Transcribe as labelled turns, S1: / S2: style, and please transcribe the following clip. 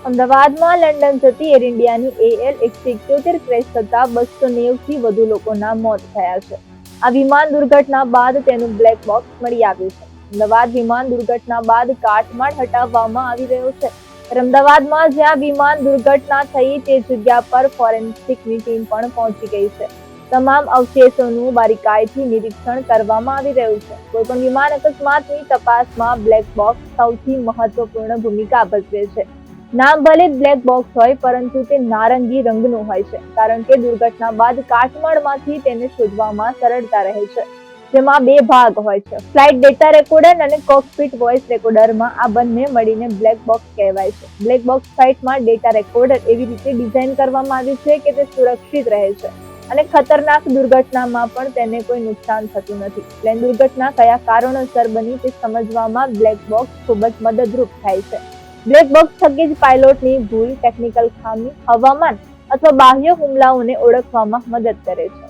S1: અમદાવાદમાં લંડન જતી એર ઇન્ડિયાની AL171 ક્રેશ થતા 290 થી વધુ લોકોના મોત થયા છે. આ વિમાન દુર્ઘટના બાદ તેનું બ્લેક બોક્સ મળી આવ્યું છે. અમદાવાદ વિમાન દુર્ઘટના બાદ કાટમાળ હટાવવામાં આવી રહ્યો છે. અમદાવાદમાં જ્યાં વિમાન દુર્ઘટના થઈ તે જગ્યા પર ફોરેન્સિકની ટીમ પણ પહોંચી ગઈ છે. તમામ અવશેષોનું બારીકાઈથી નિરીક્ષણ કરવામાં આવી રહ્યું છે. કોઈપણ વિમાન અકસ્માતની તપાસમાં બ્લેક બોક્સ સૌથી મહત્વપૂર્ણ ભૂમિકા ભજવે છે. નામ ભલે બ્લેક બોક્સ હોય પરંતુ તે નારંગી રંગનું હોય છે, કારણ કે દુર્ઘટના બાદ કાટમાળમાંથી તેને શોધવામાં સરળતા રહે છે, જેમાં બે ભાગ હોય છે: ફ્લાઇટ ડેટા રેકોર્ડર અને કોકપિટ વોઇસ રેકોર્ડરમાં. આ બંને મળીને બ્લેક બોક્સ કહેવાય છે. બ્લેક બોક્સ ફ્લાઇટમાં ડેટા રેકોર્ડર એવી રીતે ડિઝાઇન કરવામાં આવ્યું છે કે તે સુરક્ષિત રહે છે અને ખતરનાક દુર્ઘટનામાં પણ તેને કોઈ નુકસાન થતું નથી. પ્લેન દુર્ઘટના કયા કારણોસર બની તે સમજવામાં બ્લેક બોક્સ ખૂબ જ મદદરૂપ થાય છે. બ્લેક બોક્સ થકી જ પાયલોટની ભૂલ, ટેકનિકલ ખામી, હવામાન અથવા બાહ્ય હુમલાઓને ઓળખવામાં મદદ કરે છે.